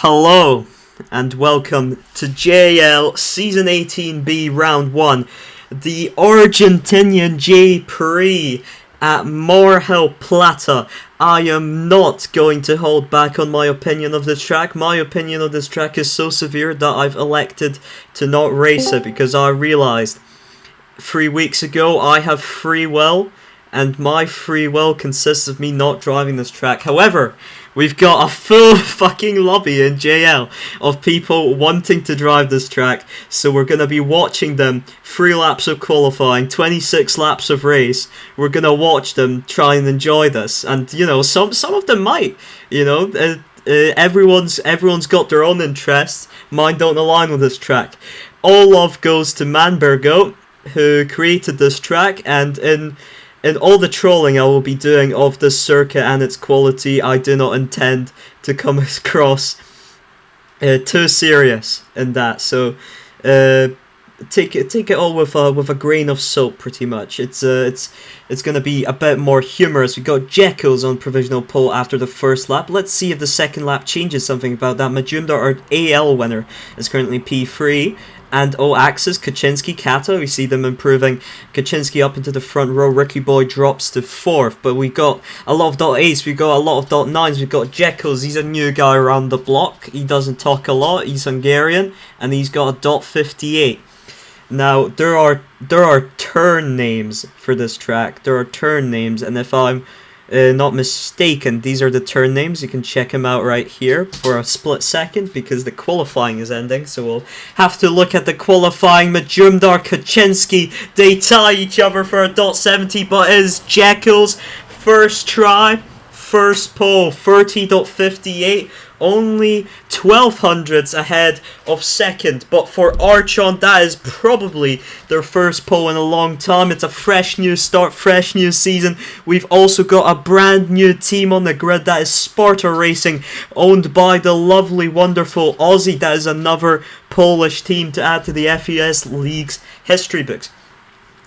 Hello and welcome to JL Season 18B Round 1, the Argentinian J-Prix at Mar Plata. I am not going to hold back on my opinion of this track. My opinion of this track is so severe that I've elected to not race it because I realised 3 weeks ago I have free will, and my free will consists of me not driving this track. However, we've got a full fucking lobby in JL of people wanting to drive this track, so we're going to be watching them 3 laps of qualifying, 26 laps of race. We're going to watch them try and enjoy this, and you know, some of them might, you know, everyone's got their own interests. Mine don't align with this track. All love goes to Manbergo, who created this track, and in all the trolling I will be doing of this circuit and its quality, I do not intend to come across too serious in that. So take it all with a grain of salt, pretty much. It's gonna be a bit more humorous. We got Jekyll's on provisional pole after the first lap. Let's see if the second lap changes something about that. Majumdar, our AL winner, is currently P3. And Axis, Kaczynski, Kato, we see them improving. Kaczynski up into the front row. Ricky Boy drops to 4th. But we got a lot of .8s, we got a lot of .9s, we've got Jekyll's. He's a new guy around the block. He doesn't talk a lot, he's Hungarian, and he's got a .58. Now, there are turn names for this track. There are turn names, and if I'm not mistaken, these are the turn names. You can check them out right here for a split second because the qualifying is ending, so we'll have to look at the qualifying. Majumdar, Kaczynski, they tie each other for a .70, but it is Jekyll's first try, first pole, 30.58, only 1200s ahead of second. But for Archon, that is probably their first pole in a long time. It's a fresh new start, fresh new season. We've also got a brand new team on the grid, that is Sparta Racing, owned by the lovely, wonderful Aussie. That is another Polish team to add to the FES League's history books.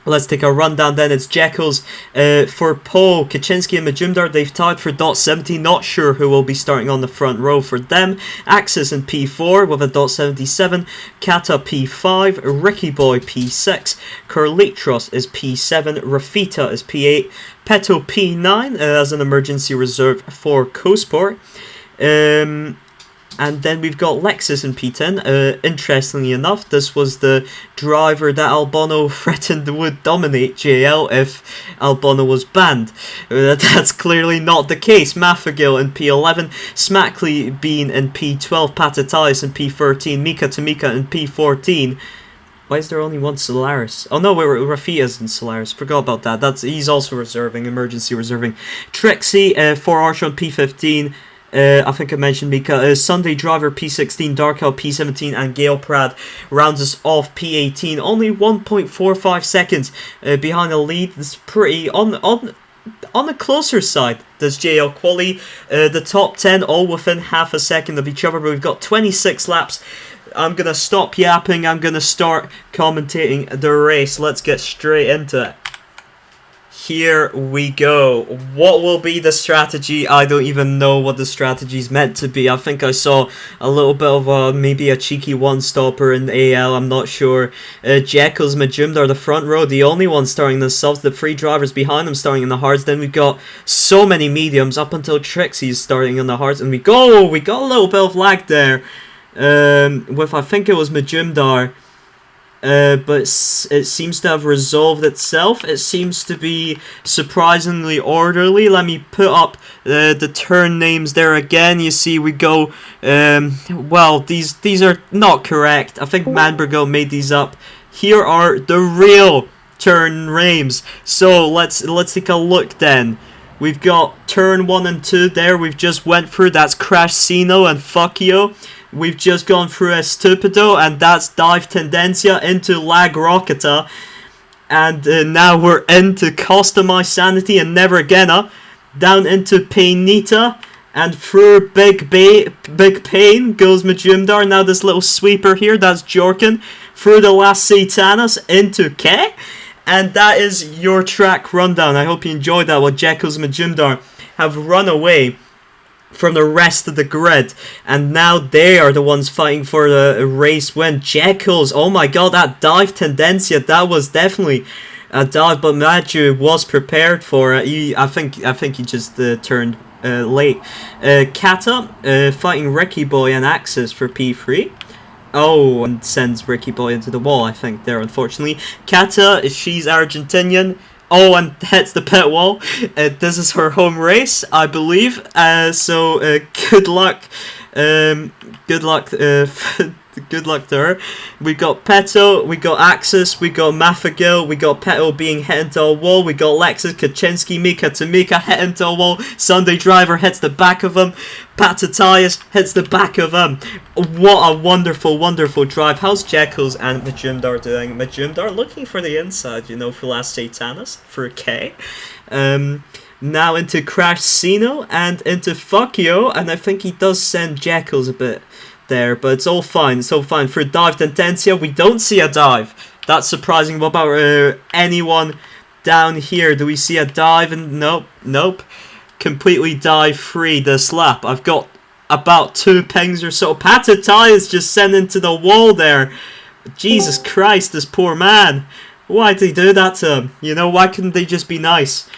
Let's take a rundown then. It's Jekyll's for pole. Kaczynski and Majumdar, they've tied for .70. Not sure who will be starting on the front row for them. Axis in P4 with a .77. Kata P5. Ricky Boy P6. Carlitros is P7. Rafita is P8. Peto P9 as an emergency reserve for Cosport. And then we've got Lexus in P10. Interestingly enough, this was the driver that Albano threatened would dominate JL if Albano was banned. That's clearly not the case. Mafagil in P11, Smackley Bean in P12, Patatias in P13, Mika Tamika in P14. Why is there only one Solaris? Oh no, Rafia's in Solaris. Forgot about that. He's also reserving, emergency reserving. Trixie for Archon P15. I think I mentioned Mika. Sunday Driver P16, Darkel P17, and Gail Pratt rounds us off P18. Only 1.45 seconds behind the lead. This is pretty on the closer side. This JL quali. The top 10 all within half a second of each other, but we've got 26 laps. I'm gonna stop yapping. I'm gonna start commentating the race. Let's get straight into it. Here we go. What will be the strategy? I don't even know what the strategy is meant to be. I think I saw a little bit of maybe a cheeky one-stopper in AL. I'm not sure. Jekyll's, Majumdar, the front row, the only one starting the subs. The 3 drivers behind them starting in the hards. Then we've got so many mediums up until Trixie's starting in the hards. And we got a little bit of lag there with, I think it was Majumdar. But it seems to have resolved itself. It seems to be surprisingly orderly. Let me put up the turn names there again. You see, we go. Well, these are not correct. I think Manbergo made these up. Here are the real turn names. So let's take a look then. We've got turn 1 and 2 there. We've just went through. That's Crashcino and Fuckio. We've just gone through Estupido, and that's Dive Tendencia into Lag Rocketa. And now we're into Costa My Sanity and Never Again. Down into Painita, and through Big Pain goes Majumdar. Now this little sweeper here, that's Jorkin. Through the last Satanas into K. And that is your track rundown. I hope you enjoyed that. While Jekyll's and Majumdar have run away from the rest of the grid, and now they are the ones fighting for the race win. Jekylls, oh my god, that dive Tendencia, that was definitely a dive, but Maju was prepared for it. I think he just turned late. Kata fighting Ricky Boy and Axis for P3. Oh, and sends Ricky Boy into the wall, I think, there, unfortunately. Kata, she's Argentinian. Oh, and hits the pit wall. This is her home race, I believe. So good luck. Good luck. Good luck to her. We got Peto, we got Axis, we got Mafagil, we got Peto being hit into a wall, we got Lexus, Kaczynski, Mika to Mika hit into a wall, Sunday Driver hits the back of him, Patatayas hits the back of him. What a wonderful, wonderful drive. How's Jekylls and Majumdar doing? Majumdar looking for the inside, you know, for Last Satanas, for a K. Now into Crash Sino and into Fuckyo, and I think he does send Jekylls a bit there, but it's all fine. It's all fine. For dive Tendencia, we don't see a dive. That's surprising. What about anyone down here? Do we see a dive? And nope. Completely dive free this lap. I've got about 2 pings or so. Patatai is just sent into the wall there. Jesus Christ, this poor man. Why did he do that to him? You know, why couldn't they just be nice?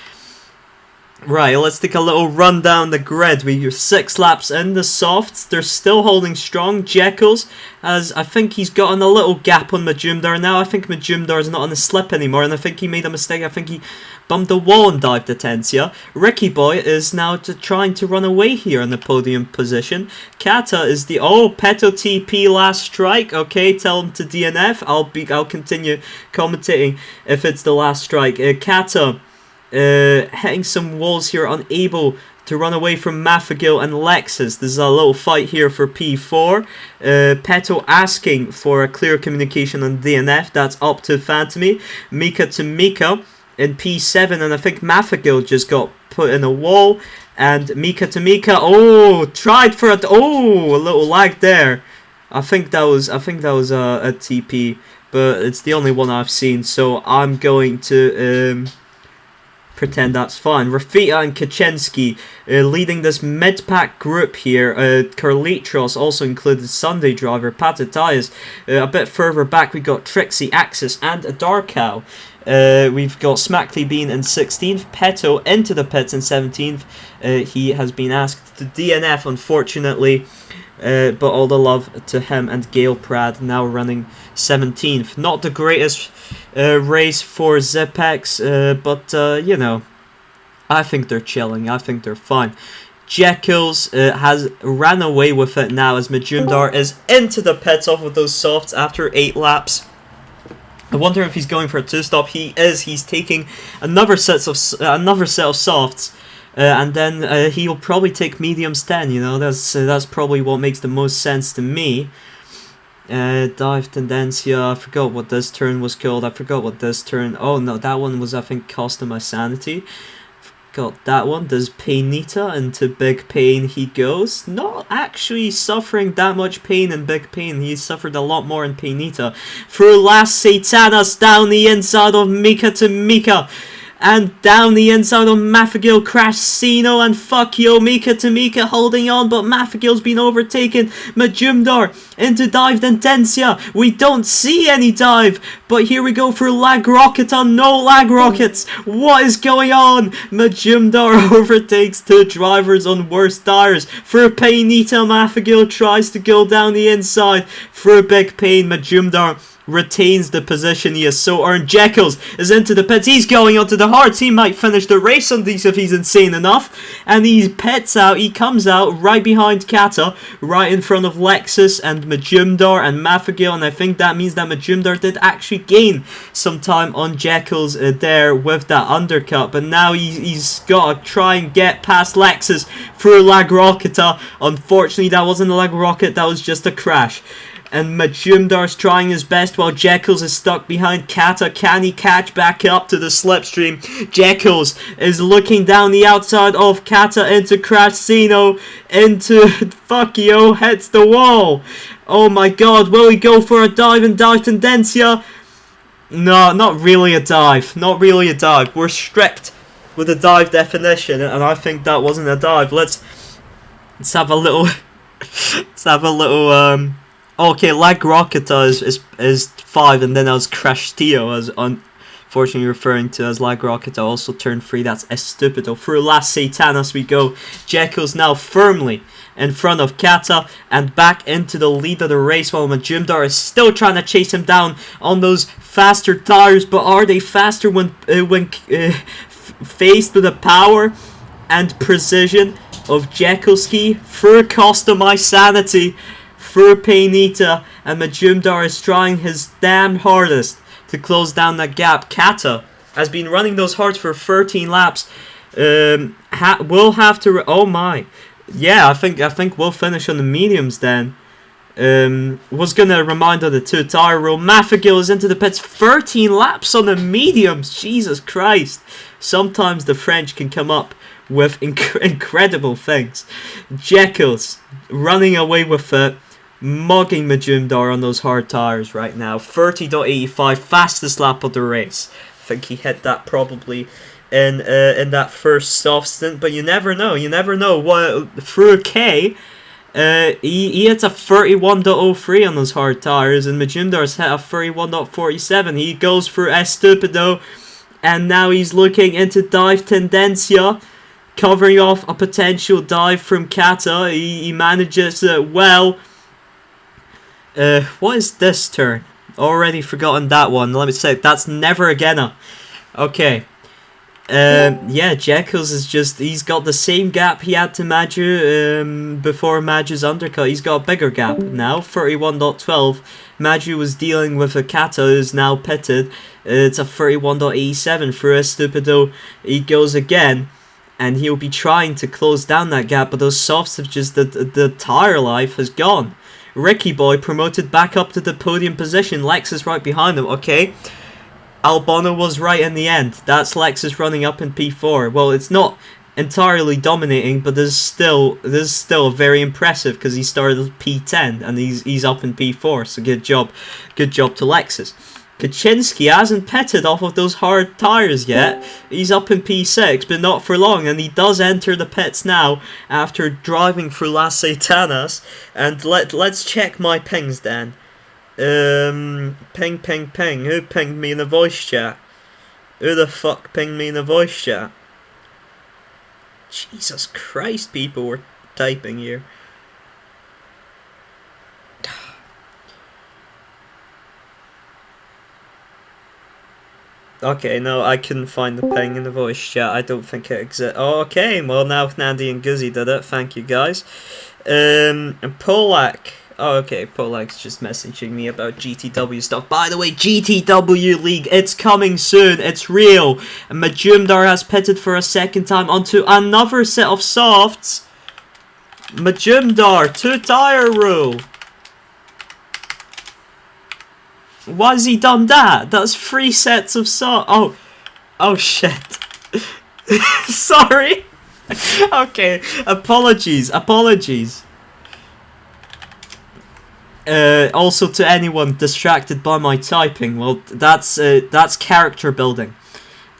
Right, let's take a little run down the grid. We use 6 laps in the softs. They're still holding strong. Jekylls, as I think he's gotten a little gap on Majumdar now. I think Majumdar is not on the slip anymore, and I think he made a mistake. I think he bumped the wall and dived the Tensia. Ricky Boy is now trying to run away here in the podium position. Kata is the Peto TP last strike. Okay, tell him to DNF. I'll continue commentating if it's the last strike. Kata hitting some walls here, unable to run away from Mafagil and Lexus. There's a little fight here for P4. Peto asking for a clear communication on DNF. That's up to Phantomy. Mika to Mika in P7, and I think Mafagil just got put in a wall. And Mika to Mika. Oh, tried for it. Oh, a little lag there. I think that was a TP, but it's the only one I've seen. So I'm going to pretend that's fine. Rafita and Kaczynski leading this mid-pack group here. Carlitros also included Sunday Driver, Patatayas. A bit further back we got Trixie, Axis and Darkow. We've got Smackley being in 16th, Peto into the pits in 17th. He has been asked to DNF, unfortunately. But all the love to him, and Gail Prad now running 17th. Not the greatest race for Zipex, but you know, I think they're chilling. I think they're fine. Jekylls has ran away with it now as Majumdar is into the pits off of those softs after 8 laps. I wonder if he's going for a 2-stop. He is. He's taking another set of softs. And then he'll probably take mediums 10, you know, that's probably what makes the most sense to me. Dive Tendencia, I forgot what this turn was called, oh no, that one was, I think, costing my sanity. Got that one. Does Painita into Big Pain he goes. Not actually suffering that much pain in Big Pain. He suffered a lot more in Painita. Through Last Satanas down the inside of Mika to Mika. And down the inside of Mafagil, Crash Sino and Fuckyo, Mika to Mika holding on, but Mafagil's been overtaken. Majumdar into Dive Tendencia. We don't see any dive, but here we go for Lag Rocket on no Lag Rockets. What is going on? Majumdar overtakes 2 drivers on worst tires. For Painita, Mafagil tries to go down the inside. For Big Pain, Majumdar retains the position he has so earned. Jekylls is into the pits. He's going onto the hards. He might finish the race on these if he's insane enough. And he pits out. He comes out right behind Kata, right in front of Lexus and Majumdar and Mafagil. And I think that means that Majumdar did actually gain some time on Jekylls there with that undercut. But now he's got to try and get past Lexus through Lag Rocketa. Unfortunately, that wasn't a Lag Rocket. That was just a crash. And Majumdar's trying his best while Jekylls is stuck behind Kata. Can he catch back up to the slipstream? Jekylls is looking down the outside of Kata into Crash Sino, into Fuckyo, hits the wall. Oh my god, will he go for a dive and dive Tendencia? No, not really a dive. Not really a dive. We're strict with the dive definition, and I think that wasn't a dive. Let's Let's have a little. Let's have a little. Okay, Lag Rocketa is 5, and then as Crash Tio, as unfortunately referring to as Lag Rocketa, also turned 3. That's Estupido. Through Las Satanas we go. Jekyll's now firmly in front of Kata and back into the lead of the race, while Majumdar is still trying to chase him down on those faster tires. But are they faster when faced with the power and precision of Jekyllski? Through Costa My Sanity, through Paynita, and Majumdar is trying his damn hardest to close down that gap. Kata has been running those hards for 13 laps. We'll have to. Oh my. Yeah, I think we'll finish on the mediums then. Was gonna remind of the 2-tire rule. Mafagil is into the pits. 13 laps on the mediums. Jesus Christ. Sometimes the French can come up with incredible things. Jekyll's running away with it, mugging Majumdar on those hard tires right now. 30.85, fastest lap of the race. I think he hit that probably in that first soft stint, but you never know. You never know. What through K, he hits a 31.03 on those hard tires, and Majumdar's hit a 31.47. He goes for Estupido, and now he's looking into Dive Tendencia, covering off a potential dive from Kata. He manages it well. What is this turn? Already forgotten that one. Let me say, that's never again. Okay. Yeah, Jekyll's is just, he's got the same gap he had to Maju before Maju's undercut. He's got a bigger gap now, 31.12. Maju was dealing with a Kata who's now pitted. It's a 31.87 for Estupido. He goes again, and he'll be trying to close down that gap, but those softs have just, the tire life has gone. Ricky Boy promoted back up to the podium position. Lexus right behind him. Okay. Albano was right in the end. That's Lexus running up in P4. Well, it's not entirely dominating, but this is still very impressive because he started at P10 and he's up in P4. So good job to Lexus. Kaczynski hasn't pitted off of those hard tires yet. He's up in P6, but not for long, and he does enter the pits now after driving through Las Satanas. And let's check my pings then. Ping. Who pinged me in the voice chat? Who the fuck pinged me in the voice chat? Jesus Christ, people were typing here. Okay, no, I couldn't find the ping in the voice chat. I don't think it exists. Oh, okay, well now Nandy and Guzzy did it. Thank you, guys. And Polak. Oh, okay, Polak's just messaging me about GTW stuff. By the way, GTW League, it's coming soon. It's real. And Majumdar has pitted for a second time onto another set of softs. Majumdar, 2-tire rule. Why has he done that? That's 3 sets of softs. Oh shit. Sorry. Okay, apologies. Also to anyone distracted by my typing, well, that's character building.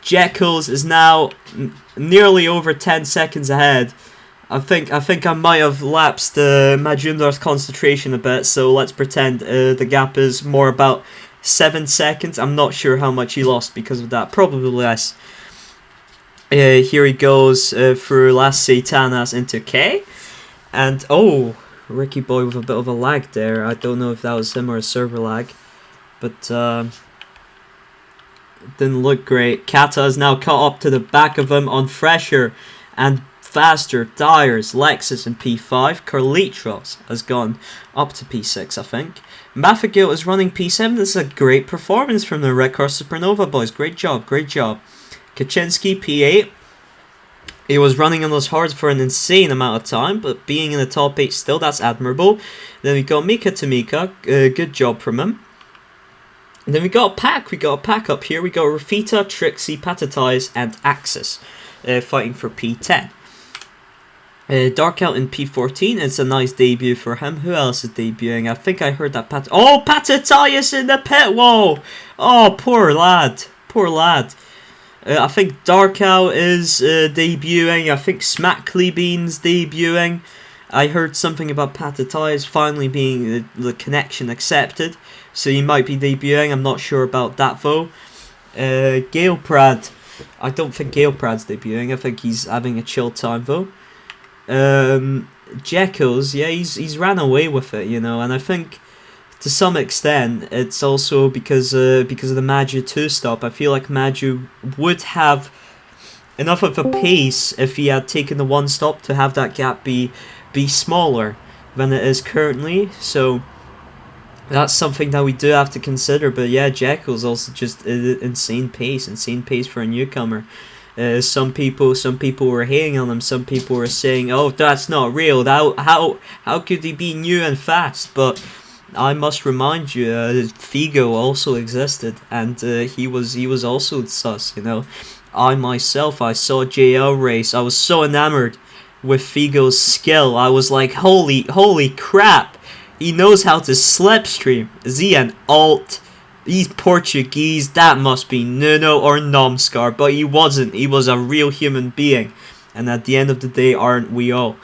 Jekyll's is now nearly over 10 seconds ahead. I think I might have lapsed Majumdar's concentration a bit, so let's pretend the gap is more about 7 seconds. I'm not sure how much he lost because of that, probably less. Here he goes through Las Satanas into K, and Ricky Boy with a bit of a lag there. I don't know if that was him or a server lag, but didn't look great. Kata is now caught up to the back of him on fresher and faster tires. Lexus in P5. Carlitos has gone up to P6, I think. Mafagil is running P7. This is a great performance from the Red Car Supernova boys. Great job. Kaczynski P8. He was running on those hards for an insane amount of time, but being in the top 8 still, that's admirable. Then we got Mika Tamika, good job from him. And then we got a pack up here. We got Rafita, Trixie, Patatais, and Axis fighting for P10. Darkout in P14, it's a nice debut for him. Who else is debuting? I think I heard that Patatais in the pit wall! Oh, poor lad. I think Darkow is debuting. I think Smackley Bean's debuting. I heard something about Patatias finally being the connection accepted, so he might be debuting. I'm not sure about that though. J-Prix, I don't think J-Pri's debuting. I think he's having a chill time though. Jekyll's, yeah, he's ran away with it, you know, and I think to some extent it's also because of the Maju 2 stop. I feel like Maju would have enough of a pace if he had taken the 1 stop to have that gap be smaller than it is currently. So that's something that we do have to consider. But yeah, Jekyll's also just insane pace for a newcomer. Some people were hating on him. Some people were saying, "Oh, that's not real. How could he be new and fast?" But I must remind you, Figo also existed, and he was also sus. You know, I saw JL race. I was so enamored with Figo's skill. I was like, holy crap! He knows how to slipstream. Is he an alt? He's Portuguese, that must be Nuno or Nomscar, but he wasn't. He was a real human being. And at the end of the day, aren't we all?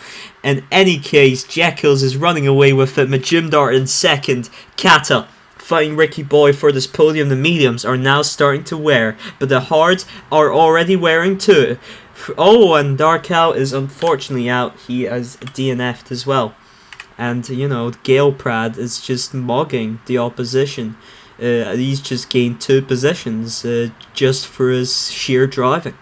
In any case, Jekyll's is running away with it. Majumdar in second. Kata fighting Ricky Boy for this podium. The mediums are now starting to wear, but the hards are already wearing too. Oh, and Darkout is unfortunately out. He has DNF'd as well. And, you know, J-Prix is just mugging the opposition. He's just gained 2 positions just for his sheer driving.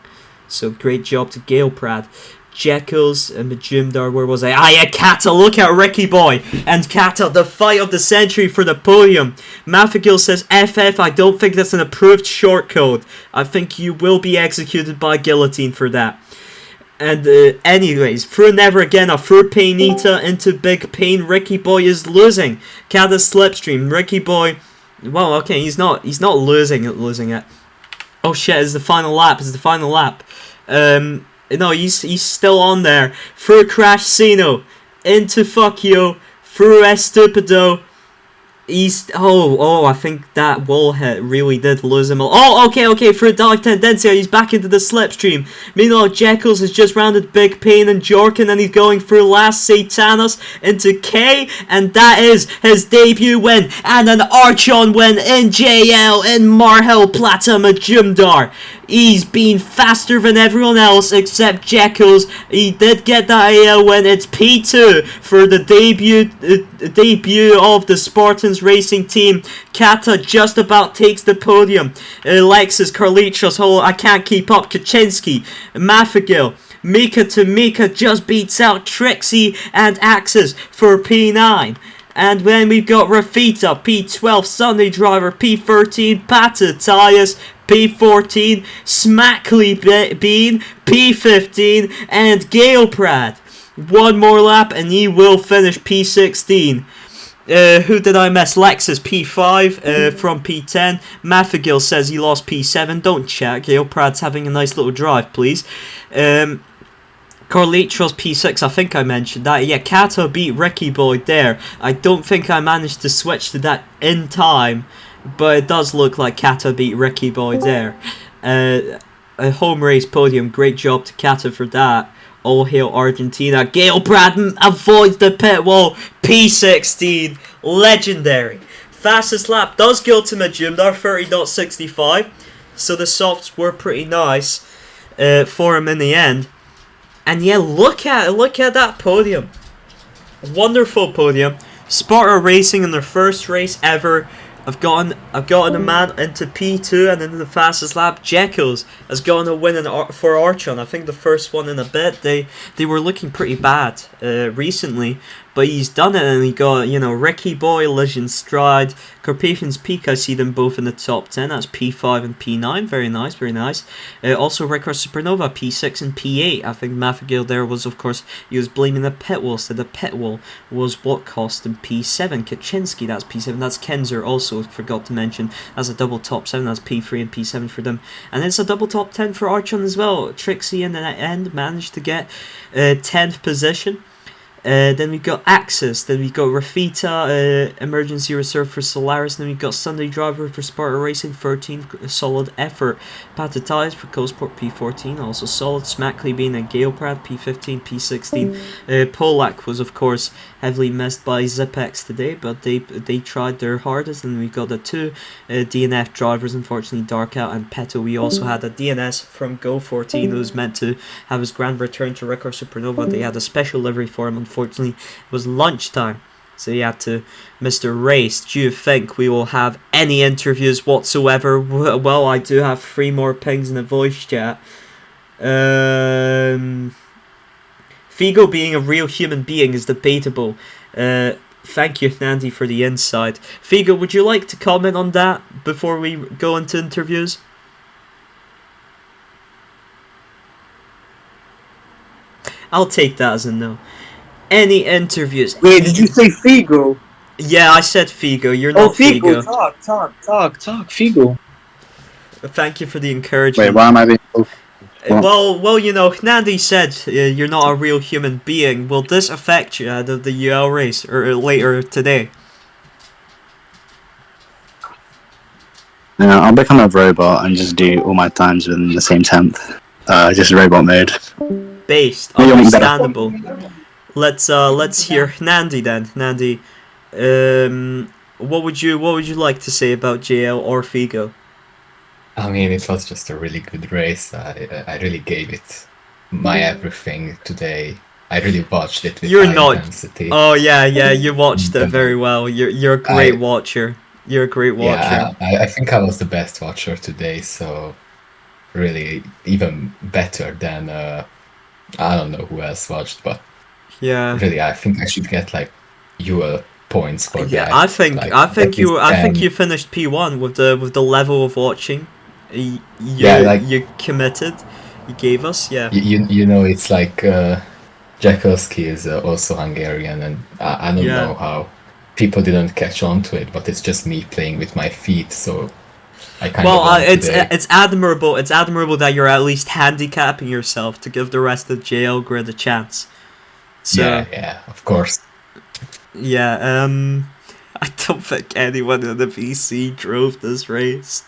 So great job to J-Prix. Jekyll's and Majumdar, where was I? Ah yeah, Kata, look at Ricky Boy and Kata, the fight of the century for the podium. Mafagil says, FF, I don't think that's an approved shortcode. I think you will be executed by guillotine for that. And anyways, through Never Again, through Painita into Big Pain, Ricky Boy is losing. Kata slipstream, Ricky Boy. Well, okay, he's not losing it. Oh shit, it's the final lap. No, he's still on there. Through Crash Sino, into Fuck You, through Estupido. I think that wall hit really did lose him. Okay, for Dark Tendencia, he's back into the slipstream. Meanwhile, Jekyll's has just rounded Big Pain and Jorkin, and he's going through last Satanas into K, and that is his debut win, and an Archon win in JL in Mar Plata Majumdar. He's been faster than everyone else except Jekyll's. He did get that AL win. It's P2 for the debut of the Spartans racing team. Kata just about takes the podium. Alexis, Carlitos, I can't keep up. Kaczynski, Mafagil, Mika to Mika just beats out Trixie and Axis for P9. And then we've got Rafita, P12, Sunday Driver, P13, Patatias, P14, Smackly Bean, P15, and J-Prix. One more lap and he will finish P16. Who did I miss? Lexus, P5 from P10. Mafagil says he lost P7. Don't check. J-Prix's having a nice little drive, please. Carlitos P6, I think I mentioned that. Yeah, Kata beat Ricky Boy there. I don't think I managed to switch to that in time, but it does look like Kata beat Ricky Boy there. A home race podium, great job to Kata for that. All hail Argentina. J-Prix avoids the pit wall. P16, legendary. Fastest lap does go to Majumdar, 30.65. So the softs were pretty nice for him in the end. And yeah, look at that podium. Wonderful podium. Sparta Racing in their first race ever. I've gotten a man into P2 and into the fastest lap. Jekyll's has gotten a win for Archon. I think the first one in a bit. They were looking pretty bad recently, but he's done it, and he got, you know, Ricky Boy, Legend Stride, Carpathian's Peak. I see them both in the top 10. That's P5 and P9. Very nice, very nice. Also Record Supernova, P6 and P8. I think Mafagil there was, of course, he was blaming the pit wall. So the pit wall was what cost him P7. Kaczynski, that's P7. That's Kenzer also, forgot to mention. That's a double top 7. That's P3 and P7 for them. And it's a double top 10 for Archon as well. Trixie in the end managed to get 10th position. Then we got Axis. Then we got Rafita, emergency reserve for Solaris. Then we got Sunday driver for Sparta Racing, 13, solid effort. Patatais for Cosport, P14, also solid. Smackley being a Galeprad, P15, P16. Polak was of course heavily missed by Zipex today, but they tried their hardest. And we got the 2 DNF drivers, unfortunately Darkout and Peto. We also had a DNS from Go14 who was meant to have his grand return to Record Supernova. They had a special livery for him. Unfortunately, it was lunchtime, so he had to miss the race. Do you think we will have any interviews whatsoever? Well, I do have 3 more pings in the voice chat. Figo being a real human being is debatable. Thank you, Nandy, for the insight. Figo, would you like to comment on that before we go into interviews? I'll take that as a no. Any interviews? Wait, did you say Figo? Yeah, I said Figo. You're not Figo. Figo. Talk, Figo. Thank you for the encouragement. Wait, why am I being... Well, you know, Nandy said you're not a real human being. Will this affect you at the UL race or later today? I'll become a robot and just do all my times within the same tenth. Just robot mode. Based, understandable. Let's hear Nandy then. Nandy, what would you like to say about JL or Figo? I mean, it was just a really good race. I really gave it my everything today. I really watched it with high intensity. Oh yeah, you watched it very well. You're a great watcher. You're a great watcher. Yeah, I think I was the best watcher today. So really, even better than I don't know who else watched, but yeah, really, I think I should get like UL points for that. Yeah, I think you finished P1 with the level of watching. You committed. You gave us, yeah. You know, it's like Jackowski is also Hungarian, and I don't know how people didn't catch on to it, but it's just me playing with my feet, so I kind of it's admirable. It's admirable that you're at least handicapping yourself to give the rest of JL grid a chance. So, yeah, of course. Yeah, I don't think anyone in the VC drove this race.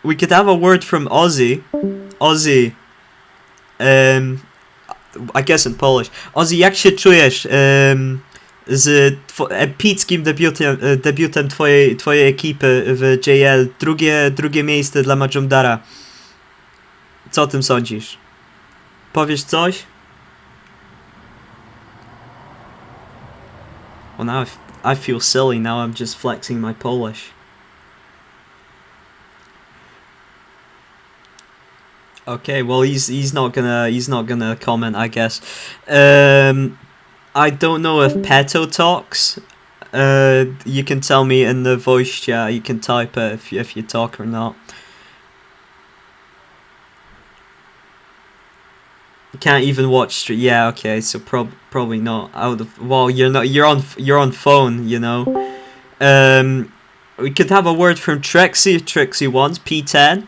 We could have a word from Ozzy. Ozzy, I guess in Polish. Ozzy, jak się czujesz z epickim debiutem twojej ekipy w JL? Drugie miejsce dla Majumdara. Co o tym sądzisz? Powiesz coś? Well, now I feel silly. Now I'm just flexing my Polish. Okay, well he's not gonna comment, I guess. I don't know if Peto talks. You can tell me in the voice chat. You can type it if you talk or not. You can't even watch. Yeah, okay, so probably not. Well, you're not. You're on phone. You know. We could have a word from Trixie. Trixie wants P10.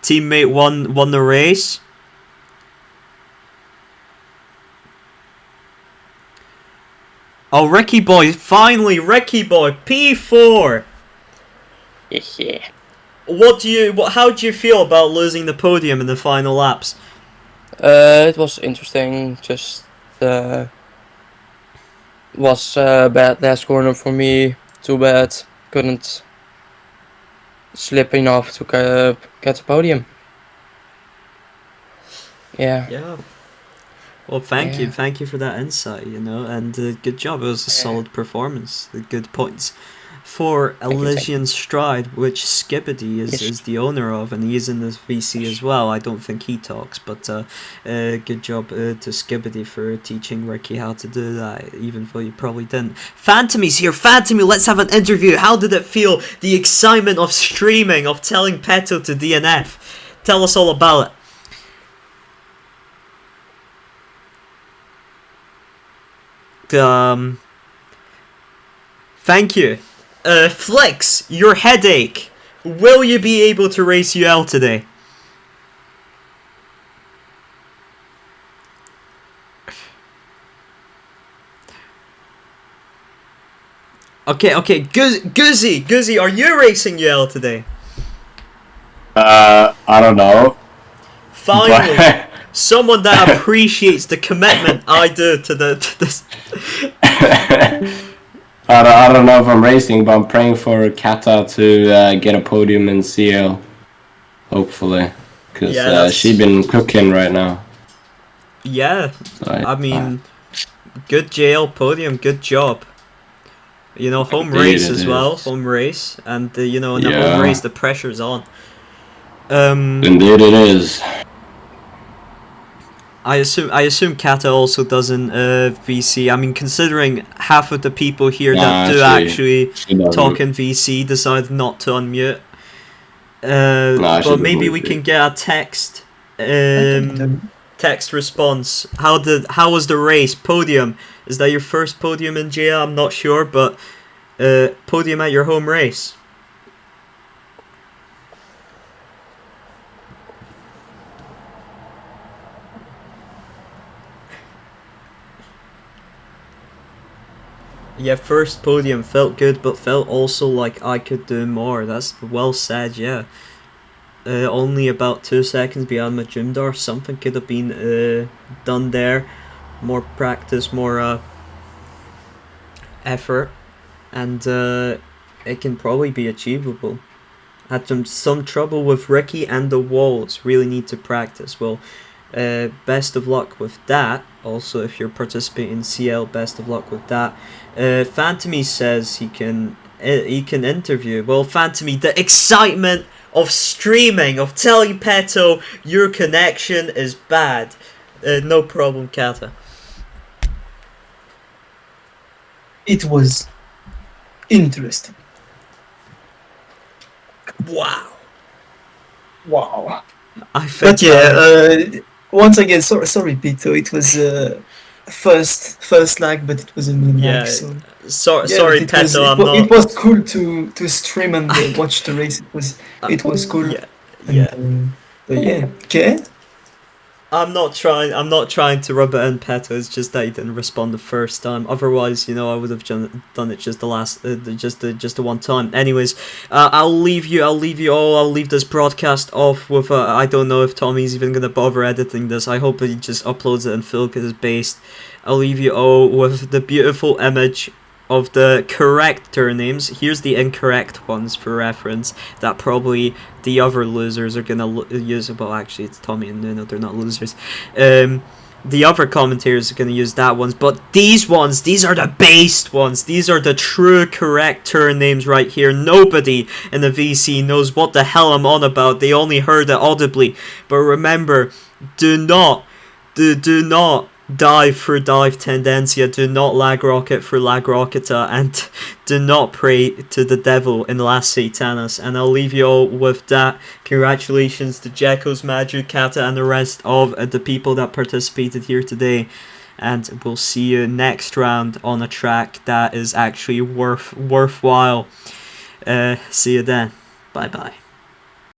Teammate won the race. Oh, Ricky Boy, finally, Ricky Boy, P4. Yeah. How do you feel about losing the podium in the final laps? It was interesting. Just was bad last corner for me. Too bad. Couldn't slip enough to get the podium. Yeah. Yeah. Well, thank you for that insight. You know, and good job. It was a solid performance. Good points for Elysian Stride, which Skibbity is the owner of, and he is in this VC as well. I don't think he talks, but good job to Skibbity for teaching Ricky how to do that, even though you probably didn't. Phantomy's here. Phantomy, let's have an interview. How did it feel? The excitement of streaming, of telling Peto to DNF. Tell us all about it. Thank you. Flex, your headache. Will you be able to race UL today? Okay, Guzzy, are you racing UL today? I don't know. Finally, someone that appreciates the commitment I do to this. I don't know if I'm racing, but I'm praying for Kata to get a podium in CL. Hopefully. Because she's been cooking right now. Yeah, So I mean, good JL podium, good job. You know, home Indeed race it as well, is. home race, and you know, in the Yeah. home race the pressure's on. Indeed it is. I assume Kata also doesn't VC. I mean, considering half of the people here that do actually talk in VC decide not to unmute. But maybe we can get a text text response. How was the race? Podium. Is that your first podium in JL? I'm not sure, but podium at your home race. Yeah, first podium felt good, but felt also like I could do more. That's well said, yeah. Only about 2 seconds behind my gym door. Something could have been done there. More practice, more effort, and it can probably be achievable. Had some trouble with Ricky and the walls. Really need to practice. Well, best of luck with that. Also, if you're participating in CL, best of luck with that. Phantomy says he can interview. Well, Phantomy, the excitement of streaming, of telling Peto your connection is bad. No problem, Kata. It was interesting. Wow. I think. But yeah, once again, sorry, Pito. It was first lag, but it was a mini lag. Sorry, Peto. It was cool to stream and watch the race. It was cool. Yeah. But yeah, okay. I'm not trying to rub it in, Peto. It's just that he didn't respond the first time. Otherwise, you know, I would have done it just the last, just the one time. Anyways, I'll leave you all. I'll leave this broadcast off with. I don't know if Tommy's even gonna bother editing this. I hope he just uploads it in full because it's based. I'll leave you all with the beautiful image of the correct turn names. Here's the incorrect ones for reference that probably the other losers are gonna use. Well, actually, it's Tommy and Nuno. They're not losers. The other commentators are gonna use that ones, but these ones, these are the based ones. These are the true correct turn names right here. Nobody in the VC knows what the hell I'm on about. They only heard it audibly. But remember, do not dive for dive tendencia, do not lag rocket for lag rocketa, and do not pray to the devil in Las Satanas. And I'll leave you all with that. Congratulations to Jekos, Maju, Kata, and the rest of the people that participated here today. And we'll see you next round on a track that is actually worthwhile. See you then. Bye bye.